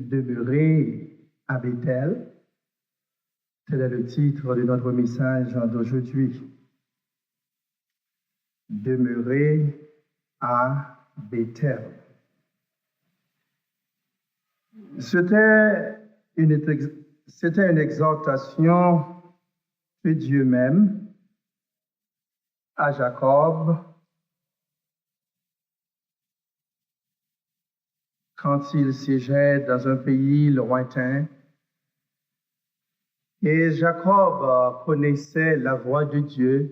demeurer à Bethel. Tel est le titre de notre message d'aujourd'hui. Demeurer à Bethel. C'était une exhortation que Dieu même à Jacob quand il siégeait dans un pays lointain. Et Jacob connaissait la voix de Dieu,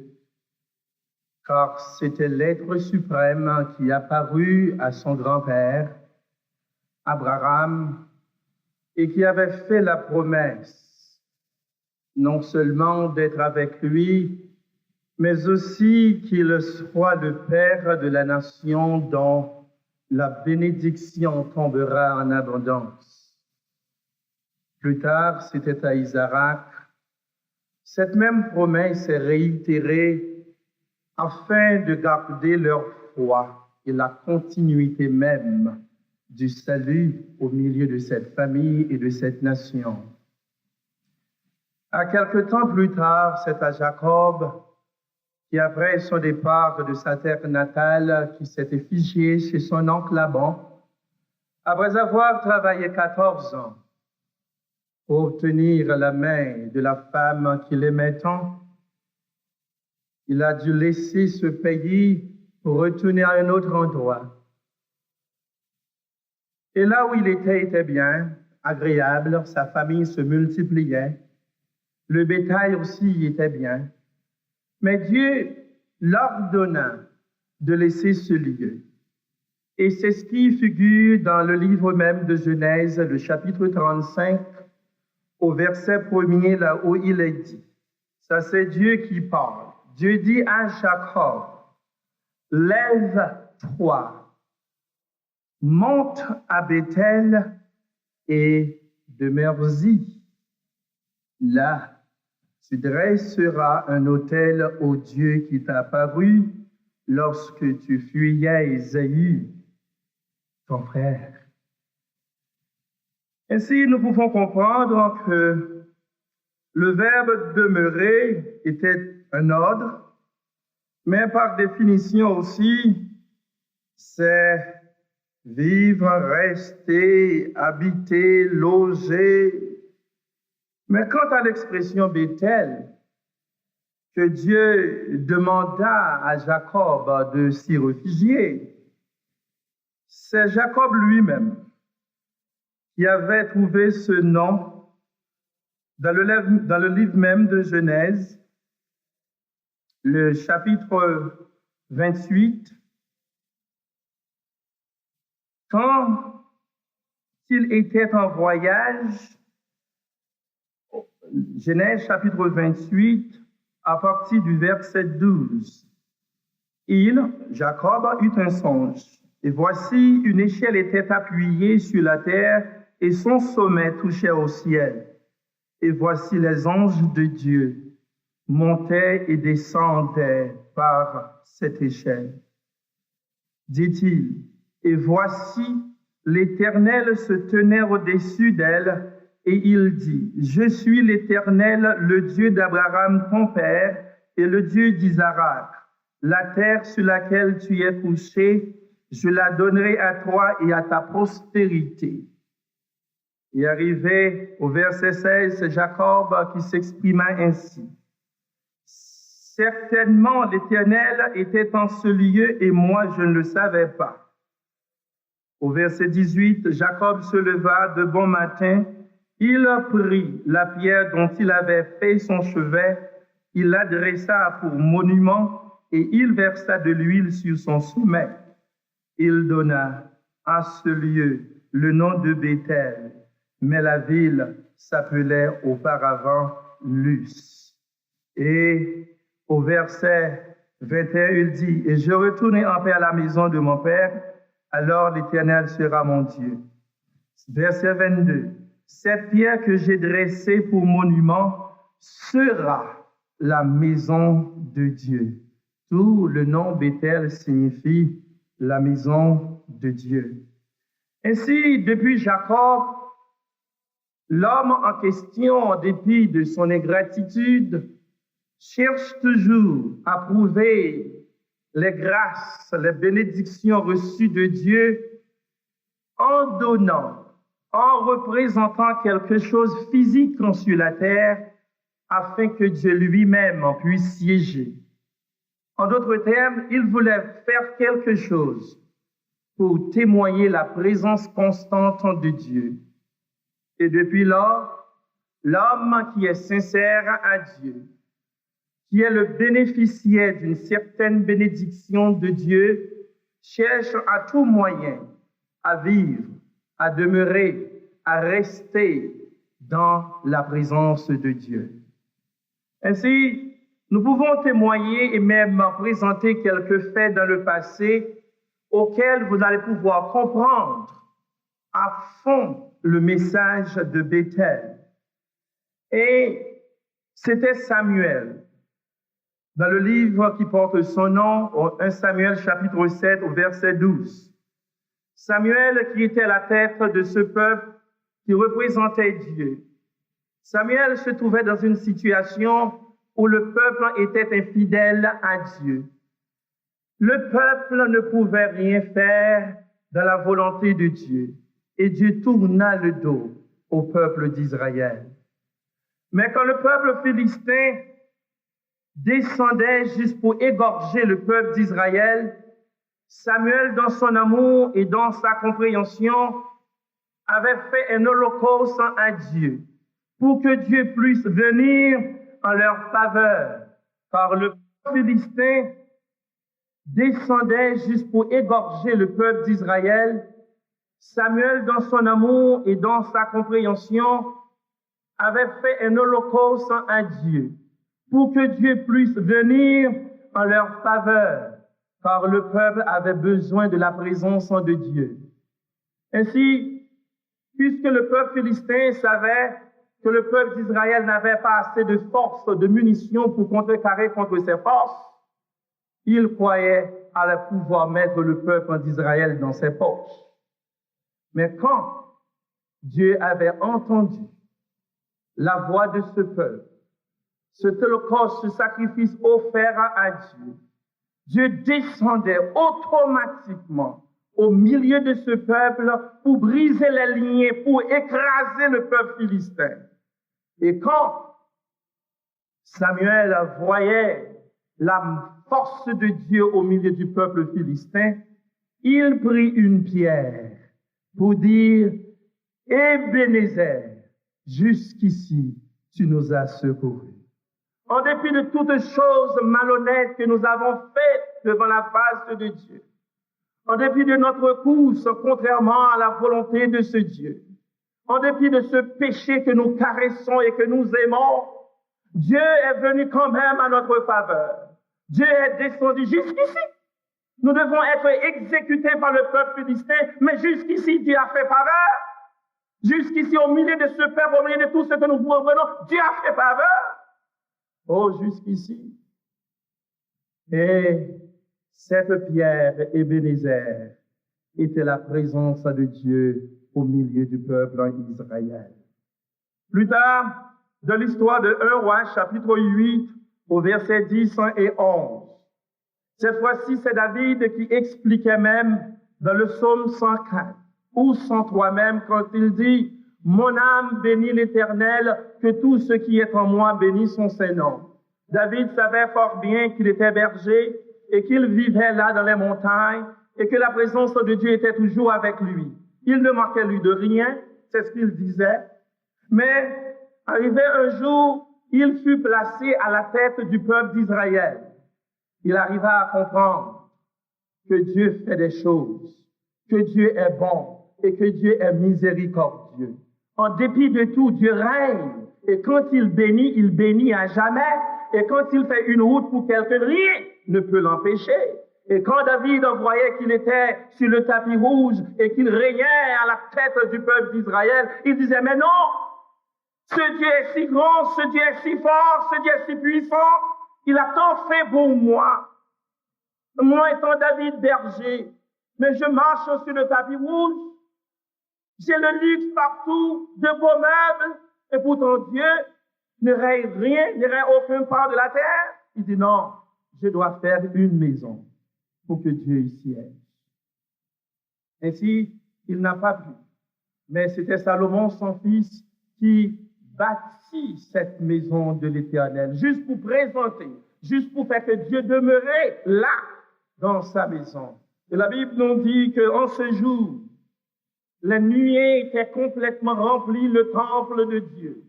car c'était l'être suprême qui apparut à son grand-père, Abraham, et qui avait fait la promesse, non seulement d'être avec lui, mais aussi qu'il soit le père de la nation dont la bénédiction tombera en abondance. Plus tard, c'était à Isaac. Cette même promesse est réitérée afin de garder leur foi et la continuité même du salut au milieu de cette famille et de cette nation. À quelque temps plus tard, c'est à Jacob qui, après son départ de sa terre natale, qui s'était figé chez son oncle Laban, après avoir travaillé 14 ans pour obtenir la main de la femme qu'il aimait tant, il a dû laisser ce pays pour retourner à un autre endroit. Et là où il était bien, agréable, sa famille se multipliait, le bétail aussi était bien. Mais Dieu l'ordonna de laisser ce lieu. Et c'est ce qui figure dans le livre même de Genèse, le chapitre 35, au verset 1er, là où il est dit. Ça, c'est Dieu qui parle. Dieu dit à Jacob, lève-toi, monte à Bethel et demeure-y. Là, tu dresseras un autel au Dieu qui t'a apparu lorsque tu fuyais Ésaü, ton frère. Ainsi, nous pouvons comprendre que le verbe demeurer était un ordre, mais par définition aussi, c'est vivre, rester, habiter, loger. Mais quant à l'expression Bethel, que Dieu demanda à Jacob de s'y réfugier, c'est Jacob lui-même qui avait trouvé ce nom dans le livre même de Genèse, le chapitre 28, quand il était en voyage, Genèse chapitre 28, à partir du verset 12. Jacob, eut un songe, et voici une échelle était appuyée sur la terre, et son sommet touchait au ciel. Et voici les anges de Dieu montaient et descendaient par cette échelle. Dit-il, et voici l'Éternel se tenait au-dessus d'elle, et il dit, je suis l'Éternel, le Dieu d'Abraham ton père, et le Dieu d'Isaac. La terre sur laquelle tu es couché, je la donnerai à toi et à ta postérité. Et arrivé au verset 16, c'est Jacob qui s'exprima ainsi. Certainement l'Éternel était en ce lieu et moi je ne le savais pas. Au verset 18, Jacob se leva de bon matin, il prit la pierre dont il avait fait son chevet, il la dressa pour monument et il versa de l'huile sur son sommet. Il donna à ce lieu le nom de Bethel, mais la ville s'appelait auparavant Luz. Et au verset 21, il dit, « Et je retournai en paix à la maison de mon père, alors l'Éternel sera mon Dieu. » Verset 22, « Cette pierre que j'ai dressée pour monument sera la maison de Dieu. » Tout le nom Bethel signifie la maison de Dieu. Ainsi, depuis Jacob, L'homme en question, en dépit de son ingratitude, cherche toujours à prouver les grâces, les bénédictions reçues de Dieu en donnant, en représentant quelque chose physique sur la terre afin que Dieu lui-même en puisse siéger. En d'autres termes, il voulait faire quelque chose pour témoigner la présence constante de Dieu. Et depuis lors, l'homme qui est sincère à Dieu, qui est le bénéficiaire d'une certaine bénédiction de Dieu, cherche à tout moyen à vivre, à demeurer, à rester dans la présence de Dieu. Ainsi, nous pouvons témoigner et même présenter quelques faits dans le passé auxquels vous allez pouvoir comprendre à fond le message de Bethel. Et c'était Samuel. Dans le livre qui porte son nom, 1 Samuel chapitre 7 au verset 12. Samuel qui était la tête de ce peuple qui représentait Dieu. Samuel se trouvait dans une situation où le peuple était infidèle à Dieu. Le peuple ne pouvait rien faire dans la volonté de Dieu et Dieu tourna le dos au peuple d'Israël. Mais quand le peuple philistin descendait juste pour égorger le peuple d'Israël, Samuel, dans son amour et dans sa compréhension, avait fait un holocauste à Dieu pour que Dieu puisse venir en leur faveur. Car le peuple philistin descendait juste pour égorger le peuple d'Israël. Samuel, dans son amour et dans sa compréhension, avait fait un holocauste à Dieu pour que Dieu puisse venir en leur faveur, car le peuple avait besoin de la présence de Dieu. Ainsi, puisque le peuple philistin savait que le peuple d'Israël n'avait pas assez de force, de munitions pour contrecarrer contre ses forces, il croyait à pouvoir mettre le peuple d'Israël dans ses poches. Mais quand Dieu avait entendu la voix de ce peuple, cet holocauste, ce sacrifice offert à Dieu, Dieu descendait automatiquement au milieu de ce peuple pour briser les lignées, pour écraser le peuple philistin. Et quand Samuel voyait la force de Dieu au milieu du peuple philistin, il prit une pierre pour dire « Ebenezer, jusqu'ici tu nous as secourus. » En dépit de toutes choses malhonnêtes que nous avons faites devant la face de Dieu, en dépit de notre course contrairement à la volonté de ce Dieu, en dépit de ce péché que nous caressons et que nous aimons, Dieu est venu quand même à notre faveur. Dieu est descendu jusqu'ici. Nous devons être exécutés par le peuple philistin, mais jusqu'ici, Dieu a fait faveur. Jusqu'ici, au milieu de ce peuple, au milieu de tout ce que nous comprenons, Dieu a fait faveur. Oh, jusqu'ici. Et cette pierre Ebenezer était la présence de Dieu au milieu du peuple d'Israël. Plus tard, dans l'histoire de 1 Roi, chapitre 8, au verset 10 et 11, cette fois-ci, c'est David qui expliquait même dans le psaume 104 ou 103 même quand il dit « Mon âme bénit l'Éternel, que tout ce qui est en moi bénit son Saint-Nom. » David savait fort bien qu'il était berger et qu'il vivait là dans les montagnes et que la présence de Dieu était toujours avec lui. Il ne manquait lui de rien, c'est ce qu'il disait. Mais arrivé un jour, il fut placé à la tête du peuple d'Israël. Il arriva à comprendre que Dieu fait des choses, que Dieu est bon et que Dieu est miséricordieux. En dépit de tout, Dieu règne. Et quand il bénit à jamais. Et quand il fait une route pour quelqu'un, rien ne peut l'empêcher. Et quand David voyait qu'il était sur le tapis rouge et qu'il régnait à la tête du peuple d'Israël, il disait, mais non, ce Dieu est si grand, ce Dieu est si fort, ce Dieu est si puissant, il a tant fait pour moi. Moi étant David berger, mais je marche sur le tapis rouge. J'ai le luxe partout, de beaux meubles, et pourtant Dieu ne règne rien, ne règne aucun part de la terre. Il dit non, je dois faire une maison pour que Dieu y siège. Ainsi, il n'a pas pu. Mais c'était Salomon, son fils, qui bâtit cette maison de l'Éternel, juste pour présenter, juste pour faire que Dieu demeurait là, dans sa maison. Et la Bible nous dit qu'en ce jour, les nuées étaient complètement remplies, le temple de Dieu.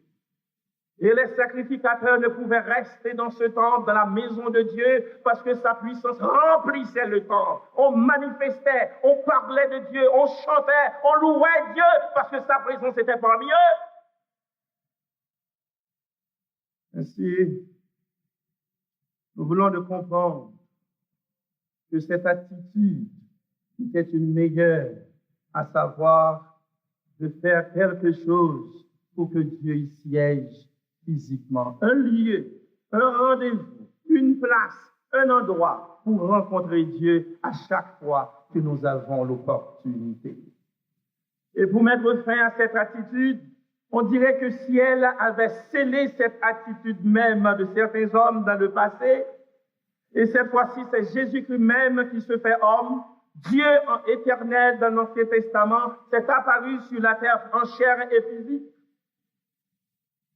Et les sacrificateurs ne pouvaient rester dans ce temple, dans la maison de Dieu, parce que sa puissance remplissait le temple. On manifestait, on parlait de Dieu, on chantait, on louait Dieu, parce que sa présence était parmi eux. Ainsi, nous voulons de comprendre que cette attitude était une meilleure, à savoir de faire quelque chose pour que Dieu y siège physiquement. Un lieu, un rendez-vous, une place, un endroit pour rencontrer Dieu à chaque fois que nous avons l'opportunité. Et pour mettre fin à cette attitude, on dirait que si elle avait scellé cette attitude même de certains hommes dans le passé, et cette fois-ci, c'est Jésus-Christ même qui se fait homme, Dieu en éternel dans l'Ancien Testament s'est apparu sur la terre en chair et physique.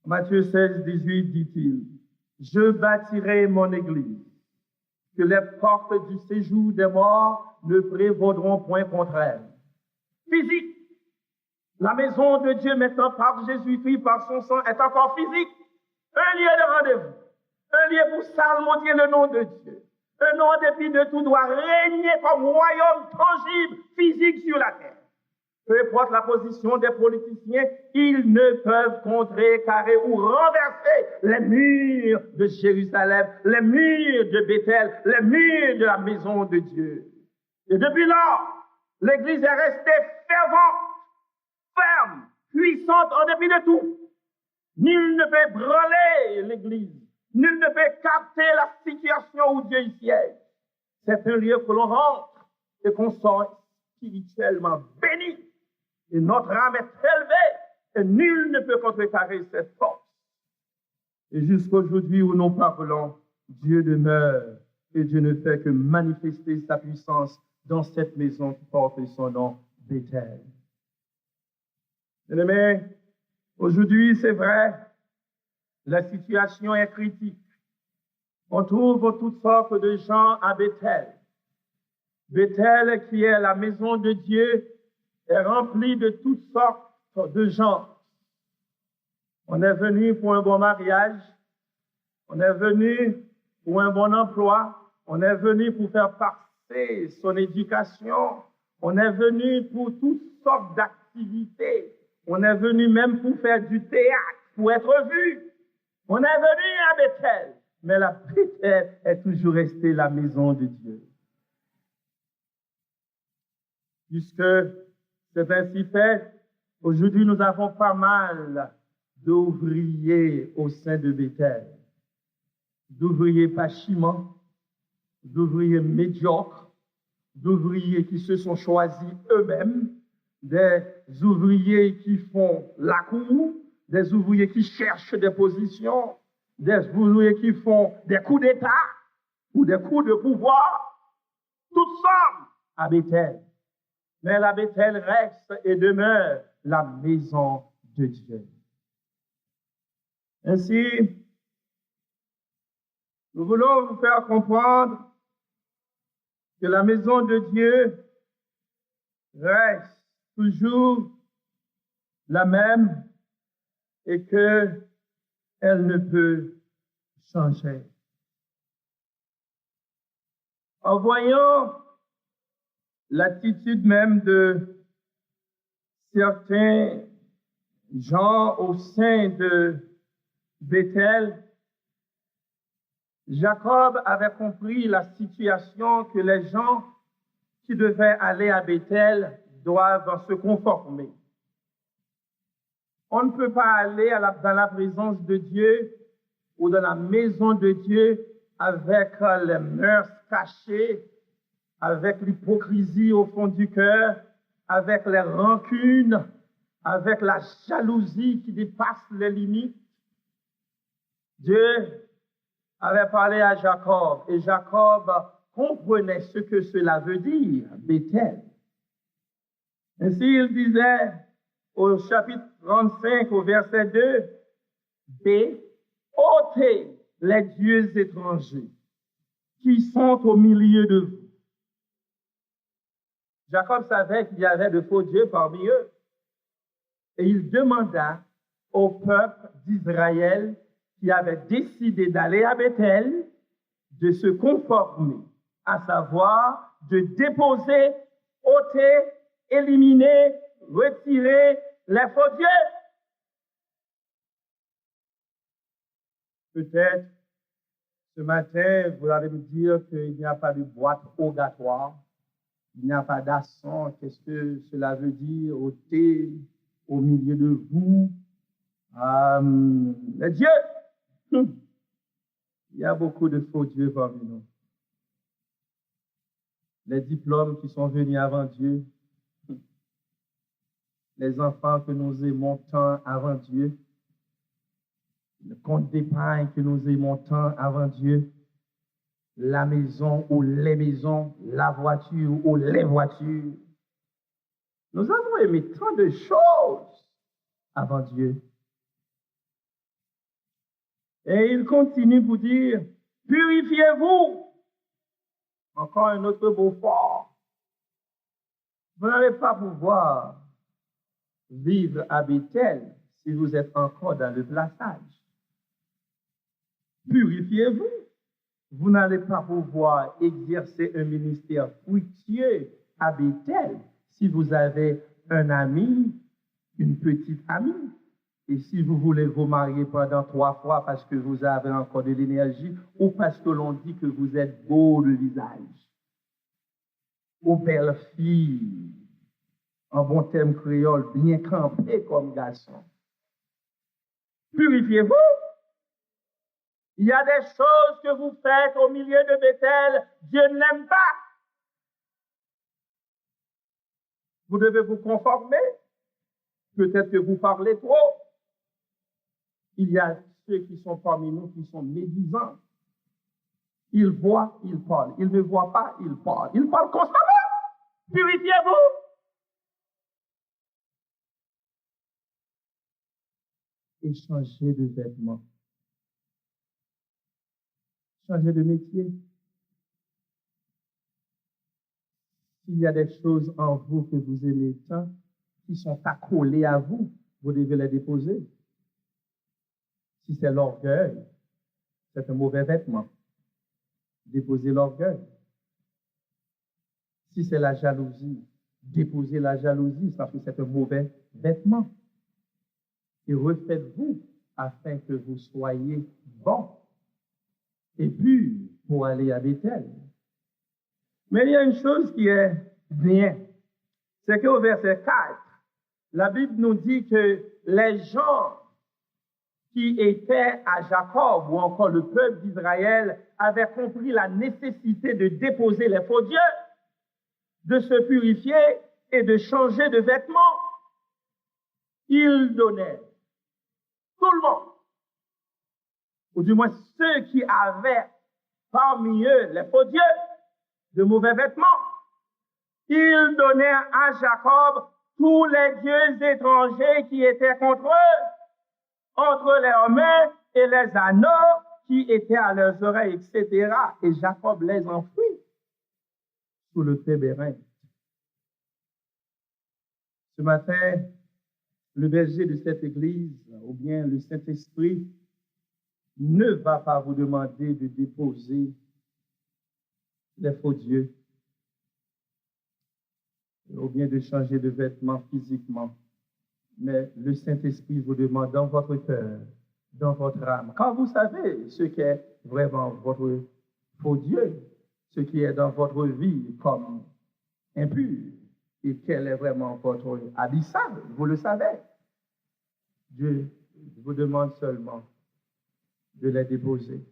Matthieu 16, 18 dit-il, « Je bâtirai mon église, que les portes du séjour des morts ne prévaudront point contre elle. » Physique. La maison de Dieu maintenant par Jésus-Christ, par son sang, est encore physique. Un lieu de rendez-vous. Un lieu pour salmodier le nom de Dieu. Un nom en dépit de tout doit régner comme royaume tangible, physique sur la terre. Peu importe la position des politiciens, ils ne peuvent contrecarrer ou renverser les murs de Jérusalem, les murs de Bethel, les murs de la maison de Dieu. Et depuis lors, l'Église est restée fervente, ferme, puissante en dépit de tout. Nul ne peut brûler l'Église. Nul ne peut capter la situation où Dieu y siège. C'est un lieu que l'on rentre et qu'on sort spirituellement béni. Et notre âme est élevée et nul ne peut contrecarrer cette force. Et jusqu'aujourd'hui où nous parlons, Dieu demeure et Dieu ne fait que manifester sa puissance dans cette maison qui porte son nom, Bethel. Bien-aimés, aujourd'hui, c'est vrai, la situation est critique. On trouve toutes sortes de gens à Bethel. Bethel, qui est la maison de Dieu, est remplie de toutes sortes de gens. On est venu pour un bon mariage, on est venu pour un bon emploi, on est venu pour faire passer son éducation, on est venu pour toutes sortes d'activités, on est venu même pour faire du théâtre, pour être vu. On est venu à Bethel, mais la Bethel est toujours restée la maison de Dieu. Puisque c'est ainsi fait, aujourd'hui nous avons pas mal d'ouvriers au sein de Bethel. D'ouvriers pachimants, d'ouvriers médiocres, d'ouvriers qui se sont choisis eux-mêmes, des ouvriers qui font la cour, des ouvriers qui cherchent des positions, des ouvriers qui font des coups d'État ou des coups de pouvoir, toutes sortes à Bethel. Mais la Bethel reste et demeure la maison de Dieu. Ainsi, nous voulons vous faire comprendre que la maison de Dieu reste toujours la même et qu'elle ne peut changer. En voyant l'attitude même de certains gens au sein de Bethel, Jacob avait compris la situation que les gens qui devaient aller à Bethel doivent se conformer. On ne peut pas aller dans la présence de Dieu ou dans la maison de Dieu avec les mœurs cachées, avec l'hypocrisie au fond du cœur, avec les rancunes, avec la jalousie qui dépasse les limites, Dieu avait parlé à Jacob et Jacob comprenait ce que cela veut dire, Béthel. Ainsi, il disait au chapitre 35, au verset 2, B, ôtez les dieux étrangers qui sont au milieu de vous. Jacob savait qu'il y avait de faux dieux parmi eux. Et il demanda au peuple d'Israël qui avait décidé d'aller à Béthel de se conformer, à savoir de déposer, ôter, éliminer, retirer les faux dieux. Peut-être ce matin, vous allez me dire qu'il n'y a pas de boîte purgatoire, il n'y a pas d'asson. Qu'est-ce que cela veut dire, ôter au milieu de vous les dieux? Il y a beaucoup de faux dieux parmi nous. Les diplômes qui sont venus avant Dieu, les enfants que nous aimons tant avant Dieu, le compte d'épargne que nous aimons tant avant Dieu, la maison ou les maisons, la voiture ou les voitures. Nous avons aimé tant de choses avant Dieu. Et il continue pour dire, purifiez-vous. Encore un autre beau fort. Vous n'allez pas pouvoir vivre à Béthel si vous êtes encore dans le plaçage. Purifiez-vous. Vous n'allez pas pouvoir exercer un ministère fructueux à Béthel si vous avez un ami, une petite amie. Et si vous voulez vous marier pendant 3 fois parce que vous avez encore de l'énergie ou parce que l'on dit que vous êtes beau de visage, ou belle fille, en bon terme créole, bien campé comme garçon. Purifiez-vous. Il y a des choses que vous faites au milieu de Béthel, Dieu n'aime pas. Vous devez vous conformer. Peut-être que vous parlez trop. Il y a ceux qui sont parmi nous qui sont médisants. Ils voient, ils parlent. Ils ne voient pas, ils parlent. Ils parlent constamment. Purifiez-vous. Et changez de vêtements. Changez de métier. S'il y a des choses en vous que vous aimez tant, qui sont accolées à vous, vous devez les déposer. Si c'est l'orgueil, c'est un mauvais vêtement. Déposez l'orgueil. Si c'est la jalousie, déposez la jalousie, parce que c'est un mauvais vêtement. Et refaites-vous afin que vous soyez bons et purs pour aller à Béthel. Mais il y a une chose qui est bien, c'est qu'au verset 4, la Bible nous dit que les gens qui étaient à Jacob ou encore le peuple d'Israël avaient compris la nécessité de déposer les faux dieux, de se purifier et de changer de vêtements. Ils donnaient tout le monde, ou du moins ceux qui avaient parmi eux les faux dieux, de mauvais vêtements. Ils donnèrent à Jacob tous les dieux étrangers qui étaient contre eux, entre leurs mains et les anneaux qui étaient à leurs oreilles, etc. Et Jacob les enfouit sous le tébérin. Ce matin, le berger de cette église, ou bien le Saint-Esprit, ne va pas vous demander de déposer les faux dieux, ou bien de changer de vêtements physiquement. Mais le Saint-Esprit vous demande dans votre cœur, dans votre âme, quand vous savez ce qu'est vraiment votre faux Dieu, ce qui est dans votre vie comme impur, et quel est vraiment votre abyssal, vous le savez. Dieu vous demande seulement de les déposer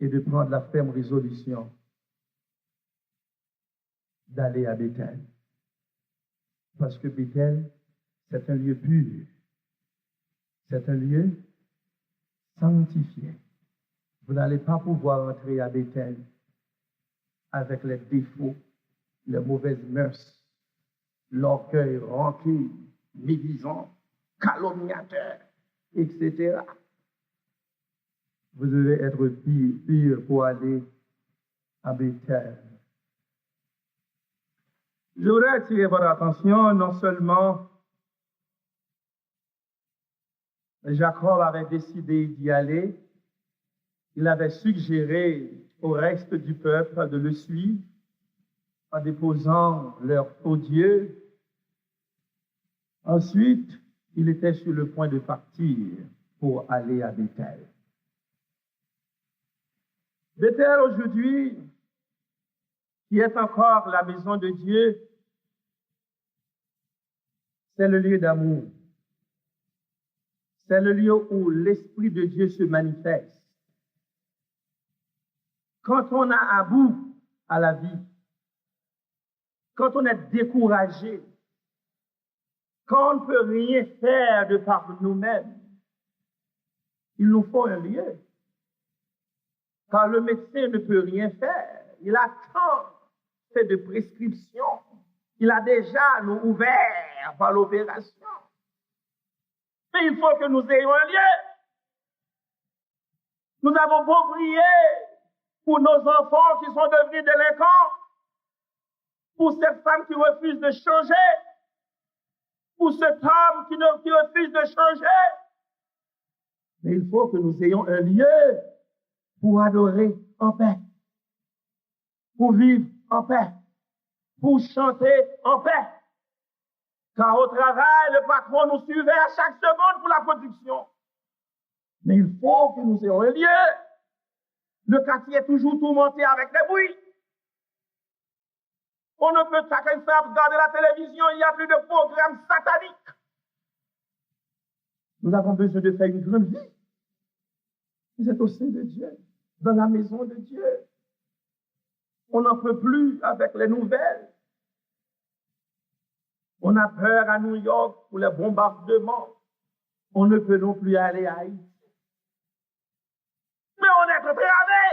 et de prendre la ferme résolution d'aller à Béthel. Parce que Béthel, C'est un lieu pur. C'est un lieu sanctifié. Vous n'allez pas pouvoir entrer à Bethel avec les défauts, les mauvaises mœurs, l'orgueil rancune, médisant, calomniateur, etc. Vous devez être pur pour aller à Bethel. Je voudrais attirer votre attention, non seulement Jacob avait décidé d'y aller, il avait suggéré au reste du peuple de le suivre en déposant leur faux Dieu. Ensuite, il était sur le point de partir pour aller à Bethel. Bethel aujourd'hui, qui est encore la maison de Dieu, c'est le lieu d'amour. C'est le lieu où l'Esprit de Dieu se manifeste. Quand on a un bout à la vie, quand on est découragé, quand on ne peut rien faire de par nous-mêmes, il nous faut un lieu. Car le médecin ne peut rien faire. Il a tant fait de prescriptions. Il a déjà nous ouvert par l'opération. Mais il faut que nous ayons un lieu. Nous avons beau prier pour nos enfants qui sont devenus délinquants, pour cette femme qui refuse de changer, pour cet homme qui refuse de changer. Mais il faut que nous ayons un lieu pour adorer en paix, pour vivre en paix, pour chanter en paix. Car au travail, le patron nous suivait à chaque seconde pour la production. Mais il faut que nous ayons un lieu. Le quartier est toujours tourmenté avec des bruits. On ne peut chacun faire regarder la télévision, il n'y a plus de programmes sataniques. Nous avons besoin de faire une grande vie. Vous êtes au sein de Dieu, dans la maison de Dieu. On n'en peut plus avec les nouvelles. On a peur à New York pour les bombardements. On ne peut non plus aller à Haïti. Mais on est entravé.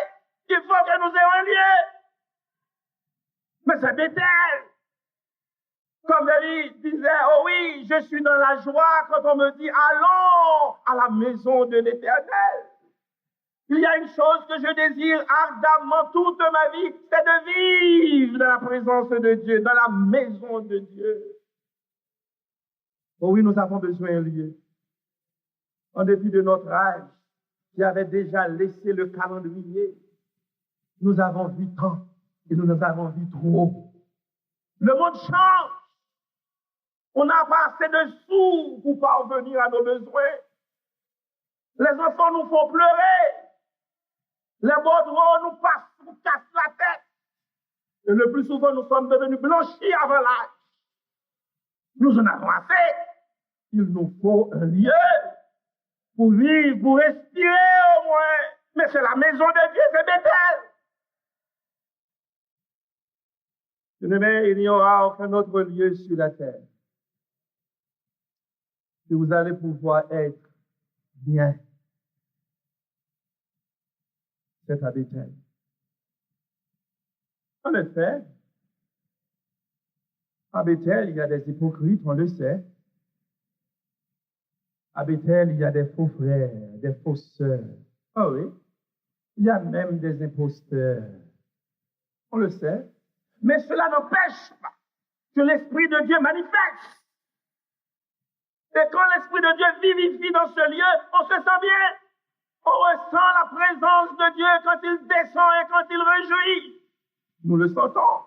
Il faut que nous ayons un lieu. Mais c'est Bethel. Comme David disait, oh oui, je suis dans la joie quand on me dit, allons à la maison de l'Éternel. Il y a une chose que je désire ardemment toute ma vie, c'est de vivre dans la présence de Dieu, dans la maison de Dieu. Oh oui, nous avons besoin d'un lieu. En dépit de notre âge, qui avait déjà laissé le calendrier, nous avons vu tant et nous avons vu trop. Le monde change. On n'a pas assez de sous pour parvenir à nos besoins. Les enfants nous font pleurer. Les baudrons nous cassent la tête. Et le plus souvent, nous sommes devenus blanchis avant l'âge. Nous en avons assez. Il nous faut un lieu pour vivre, pour respirer au moins. Mais c'est la maison de Dieu, c'est Bethel. Bien-aimés, il n'y aura aucun autre lieu sur la terre que vous allez pouvoir être bien. C'est à Bethel. En effet, à Bethel, il y a des hypocrites, on le sait. À Bethel, il y a des faux frères, des fausses sœurs. Ah oui, il y a même des imposteurs. On le sait. Mais cela n'empêche pas que l'Esprit de Dieu manifeste. Et quand l'Esprit de Dieu vivifie dans ce lieu, on se sent bien. On ressent la présence de Dieu quand il descend et quand il réjouit. Nous le sentons.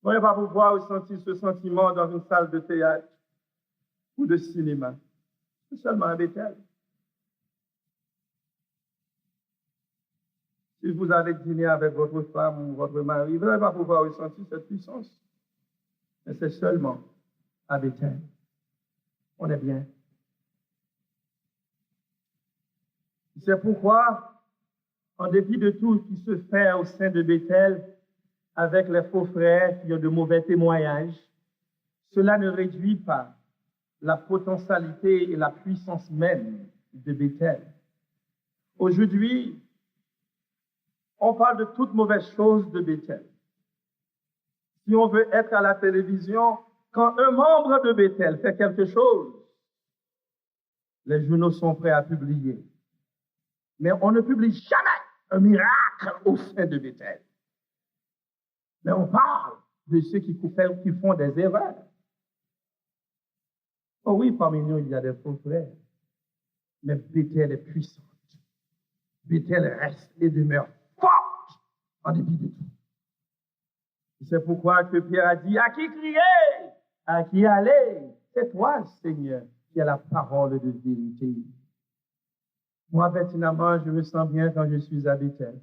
On ne va pas pouvoir ressentir ce sentiment dans une salle de théâtre ou de cinéma. C'est seulement à Bethel. Si vous allez dîner avec votre femme ou votre mari, vous n'allez pas pouvoir ressentir cette puissance. Mais c'est seulement à Bethel. On est bien. C'est pourquoi, en dépit de tout ce qui se fait au sein de Bethel, avec les faux frères qui ont de mauvais témoignages, cela ne réduit pas la potentialité et la puissance même de Bethel. Aujourd'hui, on parle de toutes mauvaises choses de Bethel. Si on veut être à la télévision, quand un membre de Bethel fait quelque chose, les journaux sont prêts à publier. Mais on ne publie jamais un miracle au sein de Bethel. Mais on parle de ceux qui font des erreurs. Oh oui, parmi nous, il y a des faux frères. Mais Bethel est puissante. Bethel reste et demeure forte en dépit de tout. C'est pourquoi que Pierre a dit, à qui crier? À qui aller? C'est toi, Seigneur, qui as la parole de vérité. Moi, pertinemment, je me sens bien quand je suis à Bethel.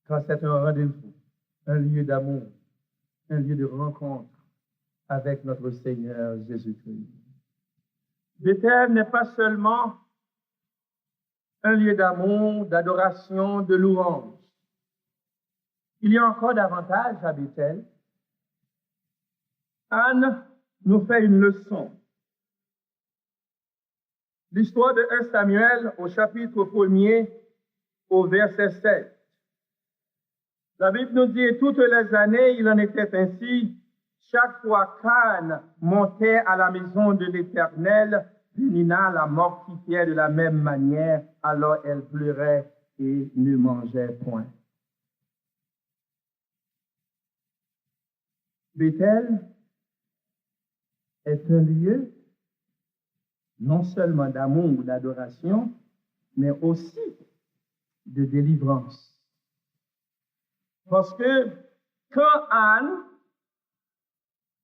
Quand c'est un rendez-vous, un lieu d'amour, un lieu de rencontre avec notre Seigneur Jésus-Christ. Bethel n'est pas seulement un lieu d'amour, d'adoration, de louange. Il y a encore davantage à Bethel. Anne nous fait une leçon. L'histoire de 1 Samuel au chapitre 1er au verset 7. La Bible nous dit, toutes les années, il en était ainsi, chaque fois qu'Anne montait à la maison de l'Éternel, Pénina la mortifiait de la même manière, alors elle pleurait et ne mangeait point. Bethel est un lieu non seulement d'amour ou d'adoration, mais aussi de délivrance. Parce que quand Anne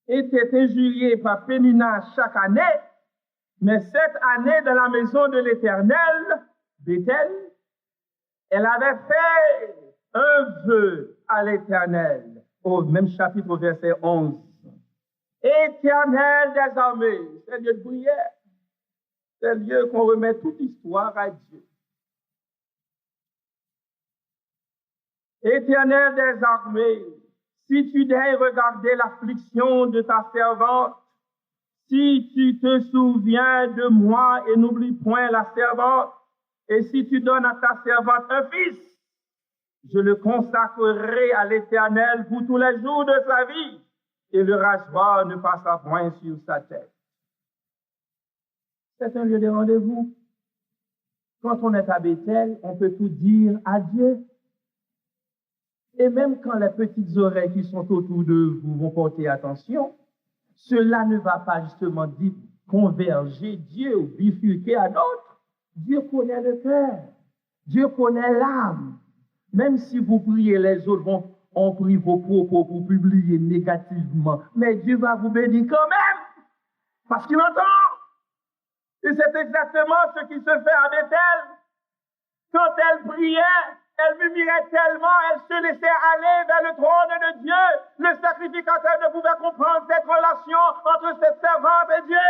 était injuriée par Pénina chaque année, mais cette année dans la maison de l'Éternel, Bethel, elle avait fait un vœu à l'Éternel, au même chapitre, verset 11. Éternel des armées, c'est le lieu de prière, c'est le lieu qu'on remet toute histoire à Dieu. Éternel des armées, si tu daignes regarder l'affliction de ta servante, si tu te souviens de moi et n'oublie point la servante, et si tu donnes à ta servante un fils, je le consacrerai à l'Éternel pour tous les jours de sa vie, et le rasoir ne passera point sur sa tête. C'est un lieu de rendez-vous. Quand on est à Bethel, on peut tout dire à Dieu. Et même quand les petites oreilles qui sont autour de vous vont porter attention, cela ne va pas justement dire converger Dieu ou bifurquer à d'autres. Dieu connaît le cœur. Dieu connaît l'âme. Même si vous priez, les autres on prie vos propos pour publier négativement. Mais Dieu va vous bénir quand même. Parce qu'il entend. Et c'est exactement ce qui se fait à Bethel. Quand elle priait, elle murmurait tellement, elle se laissait aller vers le trône de Dieu. Le sacrificateur ne pouvait comprendre cette relation entre cette servante et Dieu.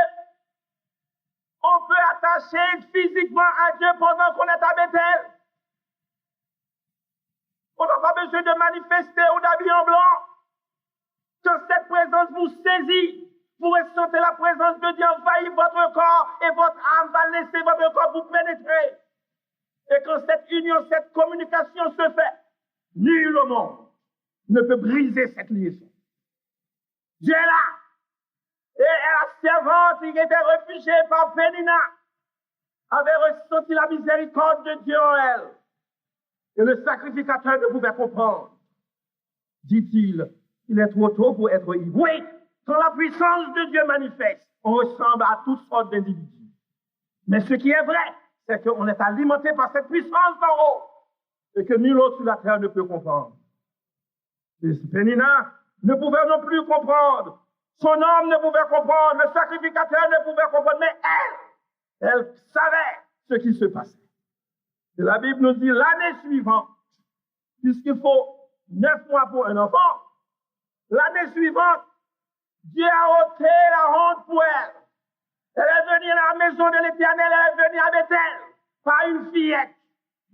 On peut attacher physiquement à Dieu pendant qu'on est à Bethel. On n'a pas besoin de manifester ou d'habiller en blanc. Quand cette présence vous saisit, vous ressentez la présence de Dieu envahir votre corps et votre âme va laisser votre corps vous pénétrer. Et quand cette union, cette communication se fait, nul au monde ne peut briser cette liaison. Dieu est là. Et la servante qui était réfugiée par Pénina avait ressenti la miséricorde de Dieu en elle. Et le sacrificateur ne pouvait comprendre. Dit-il, il est trop tôt pour être ivre. Oui, quand la puissance de Dieu manifeste, on ressemble à toutes sortes d'individus. Mais ce qui est vrai, c'est qu'on est alimenté par cette puissance d'en haut et que nul autre sur la terre ne peut comprendre. Et Pénina ne pouvait non plus comprendre. Son homme ne pouvait comprendre. Le sacrificateur ne pouvait comprendre. Mais elle savait ce qui se passait. Et la Bible nous dit l'année suivante, puisqu'il faut 9 mois pour un enfant, l'année suivante, Dieu a ôté la honte pour elle. Elle est venue à la maison de l'Éternel, elle est venue à Bethel, par une fillette.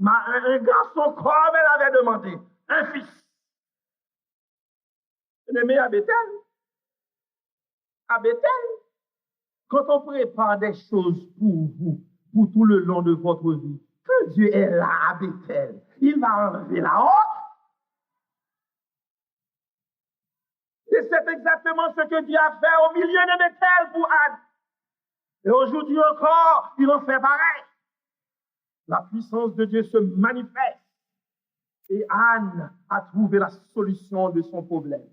Un garçon comme elle avait demandé, un fils. Elle est à Bethel. à Bethel. Quand on prépare des choses pour vous, pour tout le long de votre vie, que Dieu est là à Bethel, il va enlever la honte. Et c'est exactement ce que Dieu a fait au milieu de Bethel pour Anne. Et aujourd'hui encore, il en fait pareil. La puissance de Dieu se manifeste. Et Anne a trouvé la solution de son problème.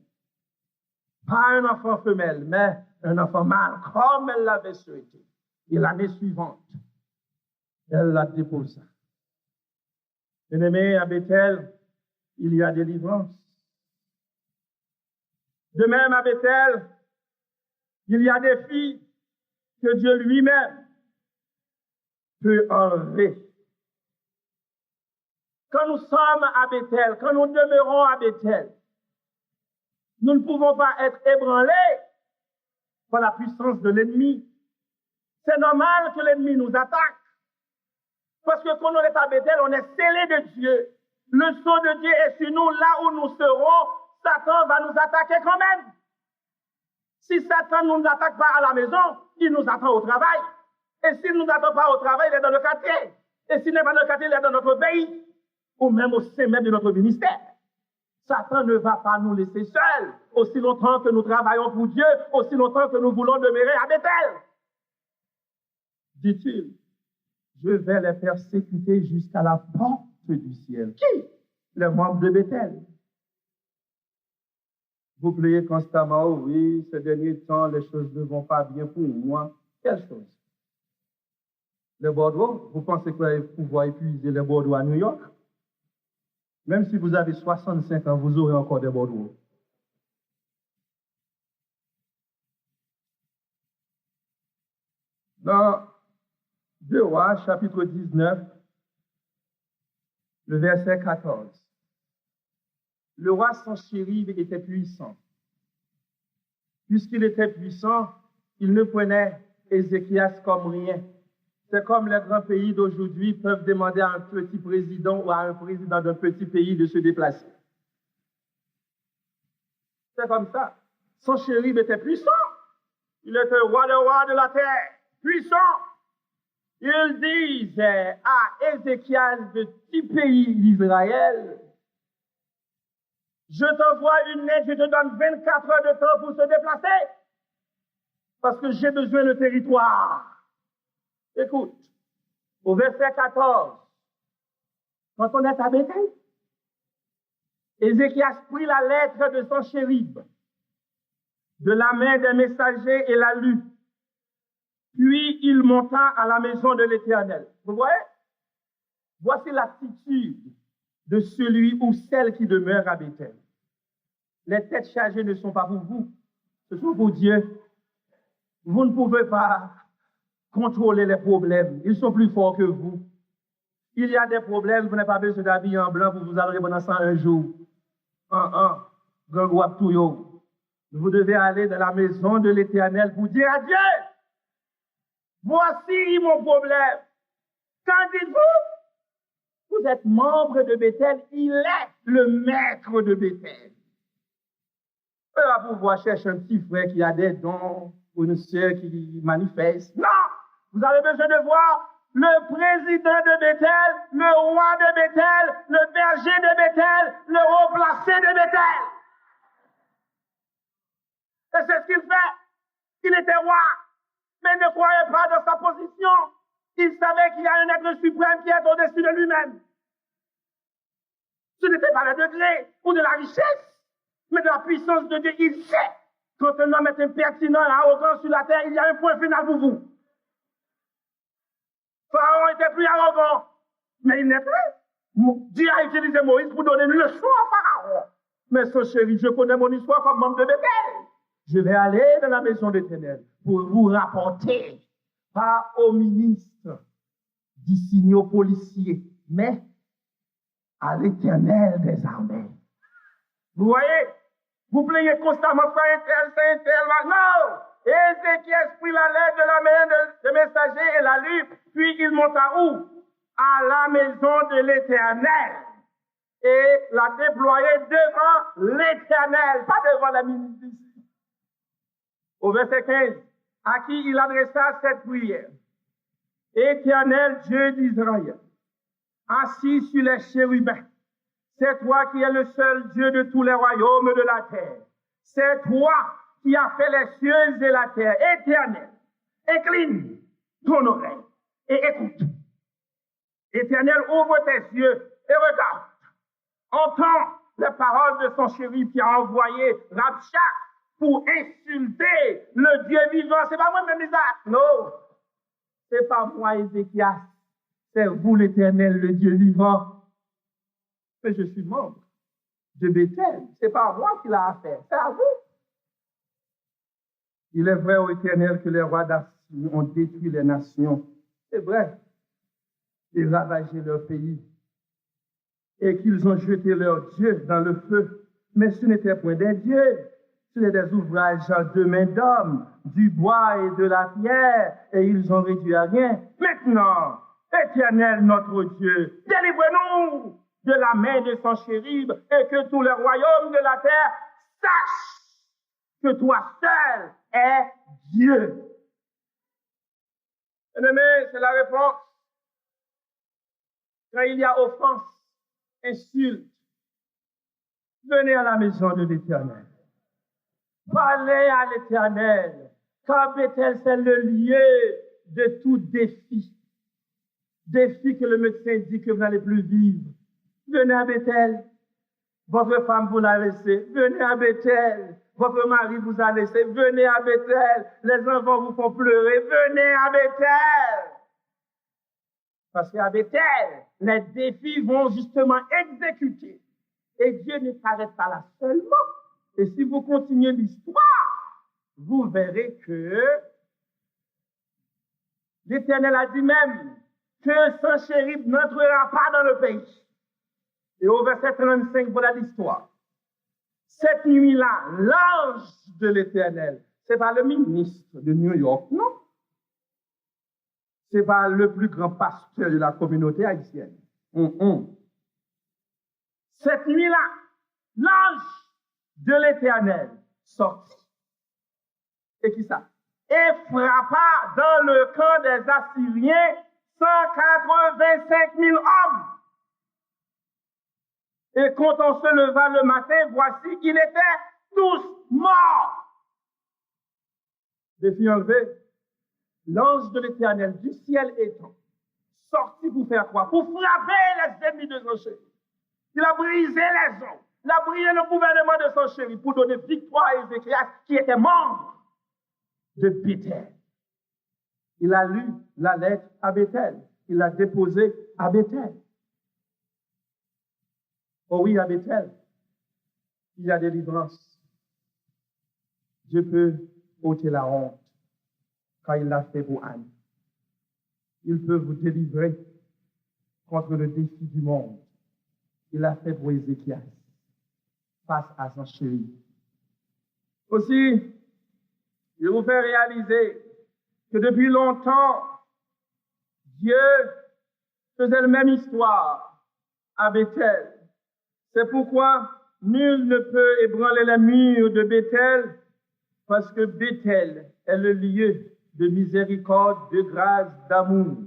Pas un enfant femelle, mais un enfant mâle, comme elle l'avait souhaité. Et l'année suivante, elle l'a déposé. Bien-aimé, à Bethel, il y a délivrance. De même, à Bethel, il y a des filles que Dieu lui-même peut enlever. Quand nous sommes à Bethel, quand nous demeurons à Bethel, nous ne pouvons pas être ébranlés par la puissance de l'ennemi. C'est normal que l'ennemi nous attaque. Parce que quand on est à Bethel, on est scellé de Dieu. Le sceau de Dieu est sur nous. Là où nous serons, Satan va nous attaquer quand même. Si Satan ne nous attaque pas à la maison, il nous attend au travail. Et s'il ne nous attend pas au travail, il est dans le quartier. Et s'il n'est pas dans le quartier, il est dans notre pays. Ou même au sein même de notre ministère. Satan ne va pas nous laisser seuls. Aussi longtemps que nous travaillons pour Dieu, aussi longtemps que nous voulons demeurer à Bethel. Dit-il, je vais les persécuter jusqu'à la porte du ciel. Qui? Les membres de Bethel. Vous priez constamment, oh oui, ces derniers temps, les choses ne vont pas bien pour moi. Quelle chose? Les Bordeaux, vous pensez que vous allez pouvoir épuiser les Bordeaux à New York? Même si vous avez 65 ans, vous aurez encore des Bordeaux. Dans 2 Rois, chapitre 19, le verset 14. Le roi Sanchéribe était puissant. Puisqu'il était puissant, il ne prenait Ézéchias comme rien. C'est comme les grands pays d'aujourd'hui peuvent demander à un petit président ou à un président d'un petit pays de se déplacer. C'est comme ça. Sanchéribe était puissant. Il était roi de la terre, puissant. Il disait à Ézéchias de petit pays d'Israël, je t'envoie une lettre, je te donne 24 heures de temps pour se déplacer, parce que j'ai besoin de territoire. Écoute, au verset 14, quand on est à Bethel, Ézéchias prit la lettre de Sanchéribe de la main des messagers et la lut. Puis il monta à la maison de l'Éternel. Vous voyez? Voici l'attitude de celui ou celle qui demeure à Bethel. Les têtes chargées ne sont pas pour vous, ce sont pour Dieu. Vous ne pouvez pas contrôler les problèmes, ils sont plus forts que vous. Il y a des problèmes, vous n'avez pas besoin d'habiller en blanc pour vous arriver pendant 101 jours. Vous devez aller dans la maison de l'Éternel pour dire à Dieu, voici mon problème. Qu'en dites-vous? Vous êtes membre de Bethel, il est le maître de Bethel. On va pouvoir chercher un petit frère qui a des dons ou une sœur qui manifeste. Non! Vous avez besoin de voir le président de Bethel, le roi de Bethel, le berger de Bethel, le haut placé de Bethel. Et c'est ce qu'il fait. Il était roi, mais il ne croyait pas dans sa position. Il savait qu'il y a un être suprême qui est au-dessus de lui-même. Ce n'était pas le degré ou de la richesse, mais de la puissance de Dieu. Il sait, quand un homme est impertinent, arrogant sur la terre, il y a un point final pour vous. Pharaon était plus arrogant, mais il n'est plus. Dieu a utilisé Moïse pour donner une leçon à Pharaon. Mais son chéri, je connais mon histoire comme membre de Bethel. Je vais aller dans la maison de l'Éternel pour vous rapporter, pas au ministre, des signaux policiers, mais à l'Éternel des armées. Vous voyez? Vous plaignez constamment, frère un tel. Non! Ézéchias prit la lettre de la main de messager et la lut, puis il monta où? À la maison de l'Éternel. Et l'a déployé devant l'Éternel, pas devant la ministre ici. Au verset 15, à qui il adressa cette prière. Éternel Dieu d'Israël, assis sur les chérubins, c'est toi qui es le seul Dieu de tous les royaumes de la terre. C'est toi qui as fait les cieux et la terre. Éternel, incline ton oreille et écoute. Éternel, ouvre tes yeux et regarde. Entends les paroles de son chérub qui a envoyé Rabshak pour insulter le Dieu vivant. C'est pas moi-même, Isaac. Non. C'est pas moi, Ézéchias. C'est vous, l'Éternel, le Dieu vivant. Mais je suis membre de Bethel. C'est pas moi qui l'a affaire. C'est à vous. Il est vrai, ô Éternel, que les rois d'Assur ont détruit les nations. C'est vrai. Et ravagé leur pays. Et qu'ils ont jeté leurs dieux dans le feu. Mais ce n'était point des dieux. Ce étaient des ouvrages de main d'homme, du bois et de la pierre, et ils ont réduit à rien. Maintenant, Éternel notre Dieu, délivre-nous de la main de son chérub, et que tous les royaumes de la terre sachent que toi seul es Dieu. Bien-aimé, c'est la réponse. Quand il y a offense, insulte, venez à la maison de l'Éternel. Parlez à l'Éternel, car Bethel, c'est le lieu de tout défi. Défi que le médecin dit que vous n'allez plus vivre. Venez à Bethel. Votre femme vous l'a laissé. Venez à Bethel. Votre mari vous a laissé. Venez à Bethel. Les enfants vous font pleurer. Venez à Bethel. Parce qu'à Bethel, les défis vont justement exécuter. Et Dieu ne s'arrête pas là seulement. Et si vous continuez l'histoire, vous verrez que l'Éternel a dit même que son chérub n'entrera pas dans le pays. Et au verset 35, voilà l'histoire. Cette nuit-là, l'ange de l'Éternel, c'est pas le ministre de New York, non. C'est pas le plus grand pasteur de la communauté haïtienne. Cette nuit-là, l'ange de l'Éternel sortit. Et qui ça? Et frappa dans le camp des Assyriens 185 000 hommes. Et quand on se leva le matin, voici qu'ils étaient tous morts. Défi enlevé. L'ange de l'Éternel du ciel étant sorti pour faire quoi? Pour frapper les ennemis de son chéri. Il a brisé les os. Il a brisé le gouvernement de son chéri pour donner victoire à Ézéchias qui était membre de Bethel. Il a lu la lettre à Bethel. Il l'a déposée à Bethel. Oh oui, à Bethel, il y a délivrance. Dieu peut ôter la honte quand il l'a fait pour Anne. Il peut vous délivrer contre le défi du monde. Il l'a fait pour Ézéchias face à son chéri. Aussi, je vous fais réaliser que depuis longtemps, Dieu faisait la même histoire à Bethel. C'est pourquoi nul ne peut ébranler les murs de Bethel, parce que Bethel est le lieu de miséricorde, de grâce, d'amour,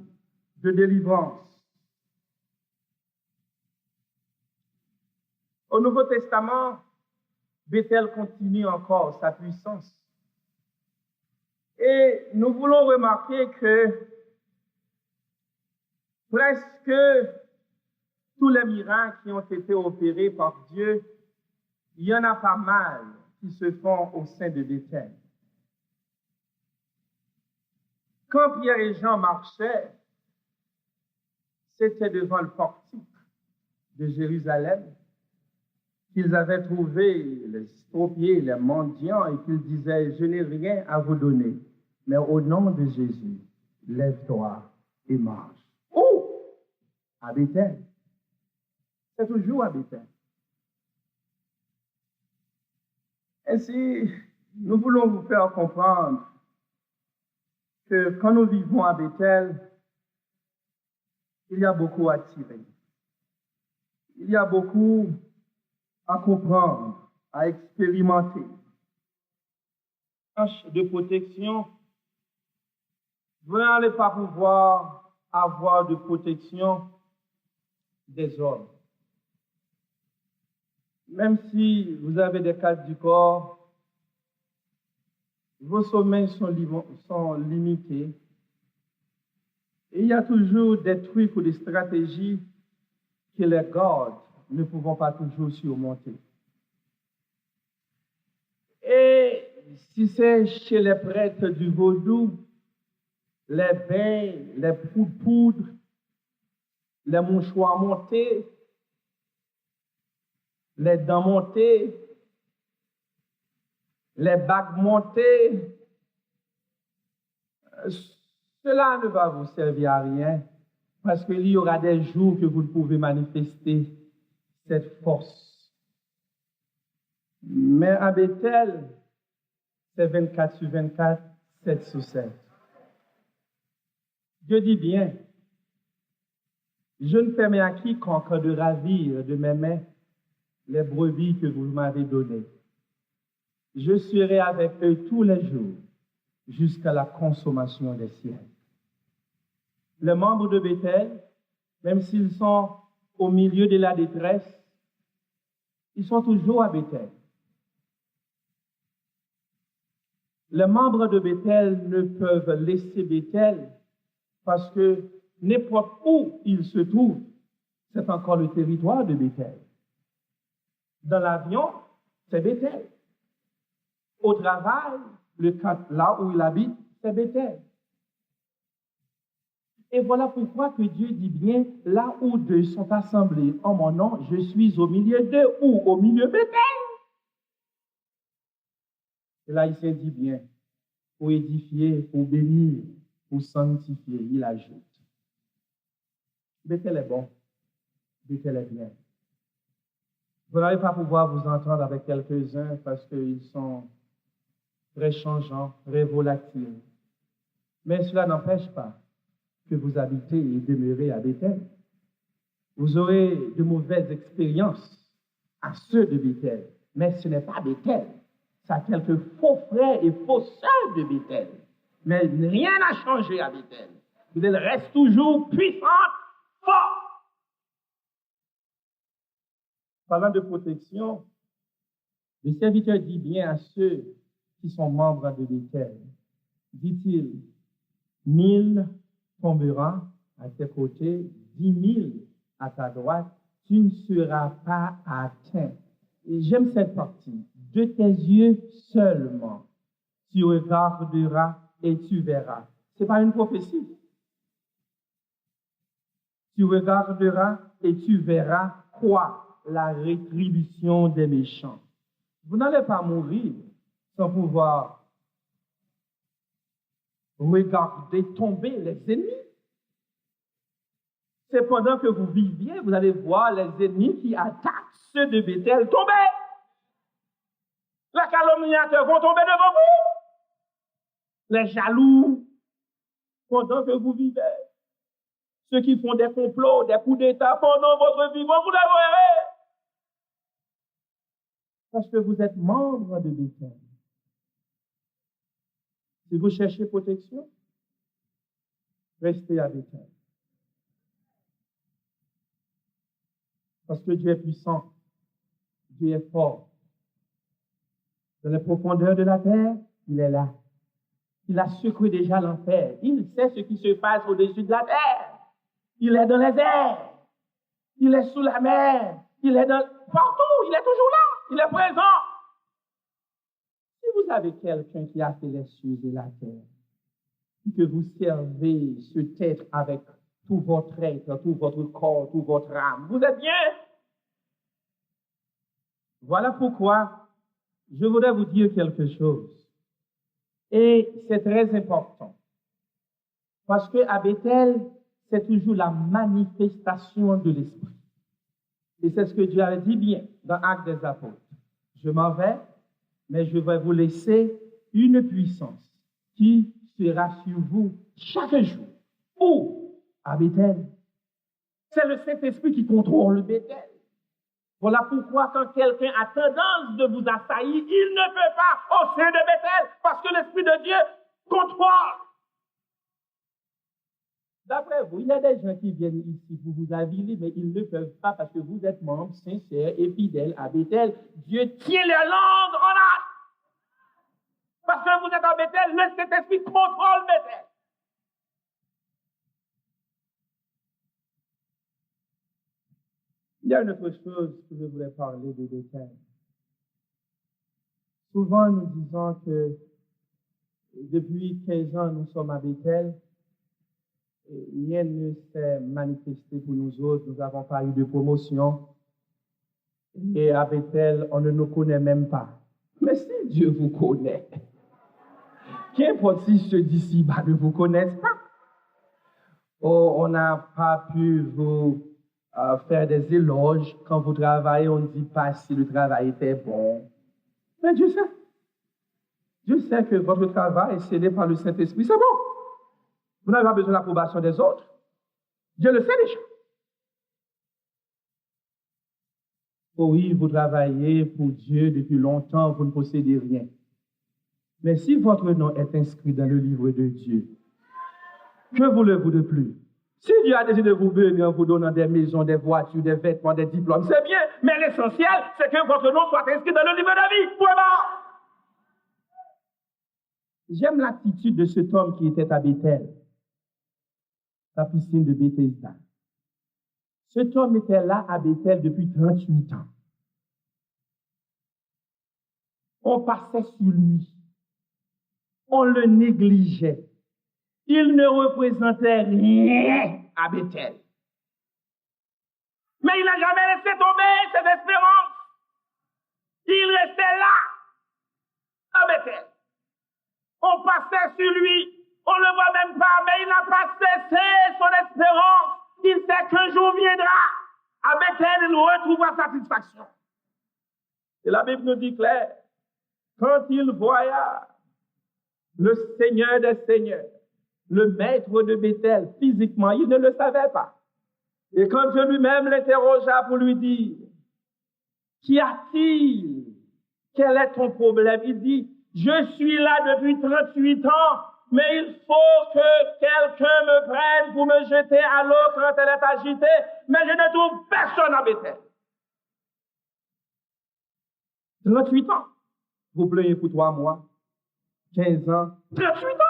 de délivrance. Au Nouveau Testament, Bethel continue encore sa puissance. Et nous voulons remarquer que presque tous les miracles qui ont été opérés par Dieu, il y en a pas mal qui se font au sein de Bethel. Quand Pierre et Jean marchaient, c'était devant le portique de Jérusalem qu'ils avaient trouvé les estropiés, les mendiants, et qu'ils disaient, je n'ai rien à vous donner, mais au nom de Jésus, lève-toi et marche. Oh! À Bethel. C'est toujours à Bethel. Ainsi, nous voulons vous faire comprendre que quand nous vivons à Bethel, il y a beaucoup à tirer. Il y a beaucoup à comprendre, à expérimenter. de protection, vous n'allez pas pouvoir avoir de protection des hommes. Même si vous avez des cadres du corps, vos sommeils sont limités. Et il y a toujours des trucs ou des stratégies que les gardes ne pouvons pas toujours surmonter. Et si c'est chez les prêtres du vaudou, les bains, les poudres, les mouchoirs montés, les dents montées, les bagues montées, cela ne va vous servir à rien parce qu'il y aura des jours que vous ne pouvez manifester cette force. Mais à Bethel, c'est 24 sur 24, 7 sur 7. Dieu dit bien, je ne permets à quiconque de ravir de mes mains les brebis que vous m'avez données. Je serai avec eux tous les jours jusqu'à la consommation des siècles. Les membres de Bethel, même s'ils sont au milieu de la détresse, ils sont toujours à Bethel. Les membres de Bethel ne peuvent laisser Bethel parce que n'importe où ils se trouvent, c'est encore le territoire de Bethel. Dans l'avion, c'est Bethel. Au travail, là où il habite, c'est Bethel. Et voilà pourquoi que Dieu dit bien, là où deux sont assemblés en mon nom, je suis au milieu d'eux ou au milieu de Bethel. Et là, il s'est dit bien, pour édifier, pour bénir, pour sanctifier, il ajoute. Bethel est bon, Bethel est bien. Vous n'allez pas pouvoir vous entendre avec quelques-uns parce qu'ils sont très changeants, très volatiles. Mais cela n'empêche pas que vous habitez et demeurez à Bethel. Vous aurez de mauvaises expériences à ceux de Bethel, mais ce n'est pas Bethel. Ça a quelques faux frères et faux sœurs de Bethel. Mais rien n'a changé à Bethel. Bethel reste toujours puissante, forte. Parlant de protection, le serviteur dit bien à ceux qui sont membres de Bethel, dit-il, 1000 tomberont à tes côtés, 10 000 à ta droite, tu ne seras pas atteint. Et j'aime cette partie. De tes yeux seulement, tu regarderas et tu verras. Ce n'est pas une prophétie. Tu regarderas et tu verras quoi? La rétribution des méchants. Vous n'allez pas mourir sans pouvoir regarder tomber les ennemis. C'est pendant que vous viviez, vous allez voir les ennemis qui attaquent ceux de Bethel tomber. Les calomniateurs vont tomber devant vous. Les jaloux, pendant que vous vivez. Ceux qui font des complots, des coups d'État pendant votre vie, vous les verrez. Parce que vous êtes membre de Bethel. Si vous cherchez protection, restez à Bethel. Parce que Dieu est puissant, Dieu est fort. Dans les profondeurs de la terre, il est là. Il a secoué déjà l'enfer. Il sait ce qui se passe au-dessus de la terre. Il est dans les airs. Il est sous la mer. Il est partout. Il est toujours là. Il est présent. Si vous avez quelqu'un qui a fait les cieux et la terre, et que vous servez ce être avec tout votre être, tout votre corps, toute votre âme, vous êtes bien. Voilà pourquoi je voudrais vous dire quelque chose. Et c'est très important. Parce qu'à Bethel, c'est toujours la manifestation de l'Esprit. Et c'est ce que Dieu a dit bien dans Actes des Apôtres. Je m'en vais, mais je vais vous laisser une puissance qui sera sur vous chaque jour. Où? À Bethel. C'est le Saint-Esprit qui contrôle Bethel. Voilà pourquoi quand quelqu'un a tendance de vous assaillir, il ne peut pas au sein de Bethel, parce que l'Esprit de Dieu contrôle. D'après vous, il y a des gens qui viennent ici pour vous aviler, mais ils ne peuvent pas parce que vous êtes membres sincères et fidèles à Bethel. Dieu tient les langues en arc. Parce que vous êtes à Bethel, le Saint-Esprit contrôle Bethel. Il y a une autre chose que je voulais parler de Bethel. Souvent, nous disons que depuis 15 ans, nous sommes à Bethel. Rien ne s'est manifesté pour nous autres. Nous n'avons pas eu de promotion. Et à Bethel, on ne nous connaît même pas. Mais si Dieu vous connaît, qu'importe si ceux d'ici ne vous connaissent pas. Oh, on n'a pas pu vous faire des éloges. Quand vous travaillez, on ne dit pas si le travail était bon. Mais Dieu sait. Dieu sait que votre travail est scellé par le Saint-Esprit. C'est bon. Vous n'avez pas besoin de l'approbation des autres. Dieu le sait déjà. Oh oui, vous travaillez pour Dieu depuis longtemps, vous ne possédez rien. Mais si votre nom est inscrit dans le livre de Dieu, que voulez-vous de plus? Si Dieu a décidé de vous bénir en vous donnant des maisons, des voitures, des vêtements, des diplômes, c'est bien. Mais l'essentiel, c'est que votre nom soit inscrit dans le livre de vie. Point barre. J'aime l'attitude de cet homme qui était à Bethel, la piscine de Bethesda. Cet homme était là à Bethel depuis 38 ans. On passait sur lui. On le négligeait. Il ne représentait rien à Bethel. Mais il n'a jamais laissé tomber ses espérances. Il restait là, à Bethel. On passait sur lui. On ne le voit même pas, mais il n'a pas cessé son espérance. Il sait qu'un jour viendra. À Bethel, il retrouvera satisfaction. Et la Bible nous dit clair, quand il voya le Seigneur des Seigneurs, le maître de Bethel, physiquement, il ne le savait pas. Et quand Dieu lui-même l'interrogea pour lui dire, qu'y a-t-il? Quel est ton problème? Il dit, je suis là depuis 38 ans, mais il faut que quelqu'un me prenne pour me jeter à l'eau quand elle est agitée, mais je ne trouve personne à Bethel. 38 ans. Vous plaignez pour 3 mois, 15 ans, 38 ans.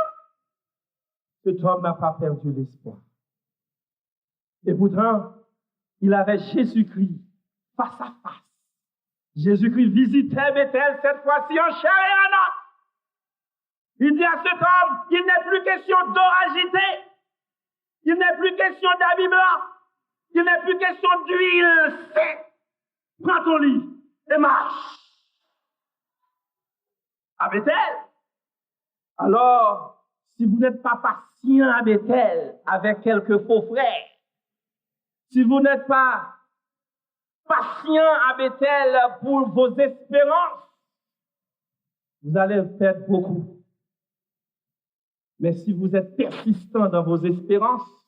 Cet homme n'a pas perdu l'espoir. Et pourtant, il avait Jésus-Christ face à face. Jésus-Christ visitait Bethel cette fois-ci en chair et en os. Il dit à cet homme, il n'est plus question d'eau agitée. Il n'est plus question d'habits blancs. Il n'est plus question d'huile sainte. Prends ton lit et marche. À Bethel. Alors, si vous n'êtes pas patient à Bethel avec quelques faux frères, si vous n'êtes pas patient à Bethel pour vos espérances, vous allez perdre beaucoup. Mais si vous êtes persistant dans vos espérances,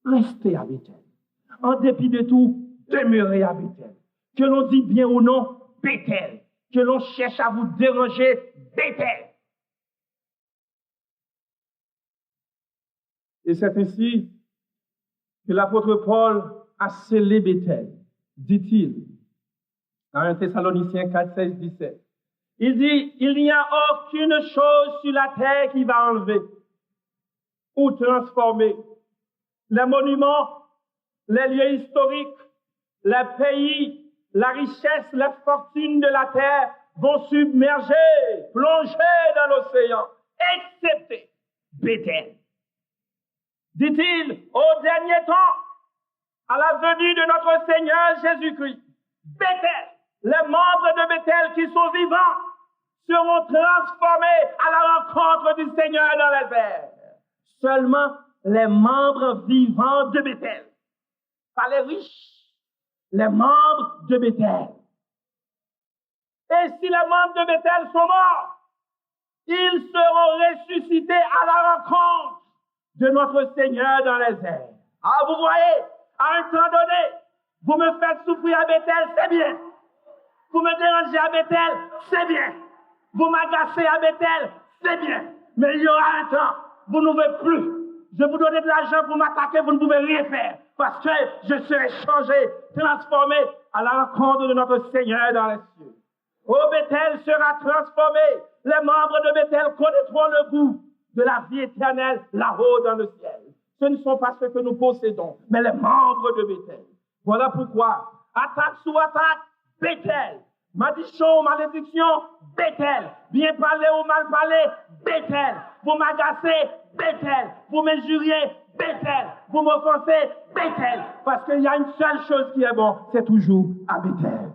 restez à Bethel. En dépit de tout, demeurez à Bethel. Que l'on dit bien ou non, Bethel. Que l'on cherche à vous déranger, Bethel. Et c'est ainsi que l'apôtre Paul a scellé Bethel, dit-il, dans 1 Thessaloniciens 4, 16, 17. Il dit, il n'y a aucune chose sur la terre qui va enlever ou transformer les monuments, les lieux historiques, les pays, la richesse, les fortunes de la terre vont submerger, plonger dans l'océan, excepté Bethel. Dit-il, au dernier temps, à la venue de notre Seigneur Jésus-Christ, Bethel, les membres de Bethel qui sont vivants seront transformés à la rencontre du Seigneur dans les airs. Seulement les membres vivants de Bethel, pas les riches, les membres de Bethel. Et si les membres de Bethel sont morts, ils seront ressuscités à la rencontre de notre Seigneur dans les airs. Ah, vous voyez, à un temps donné, Vous me faites souffrir à Bethel, c'est bien. Vous me dérangez à Bethel, c'est bien. Vous m'agacez à Bethel, c'est bien. Mais il y aura un temps, vous ne pouvez plus. Je vous donne de l'argent pour m'attaquer, vous ne pouvez rien faire. Parce que je serai changé, transformé à la rencontre de notre Seigneur dans les cieux. Oh, Bethel sera transformé. Les membres de Bethel connaîtront le goût de la vie éternelle là-haut dans le ciel. Ce ne sont pas ceux que nous possédons, mais les membres de Bethel. Voilà pourquoi, attaque sous attaque, Bethel. Malédiction ou malédiction, Bethel. Bien parler ou mal parler, Bethel. Vous m'agacez, Bethel. Vous m'injuriez, Bethel. Vous m'offensez, Bethel. Parce qu'il y a une seule chose qui est bon, c'est toujours à Bethel.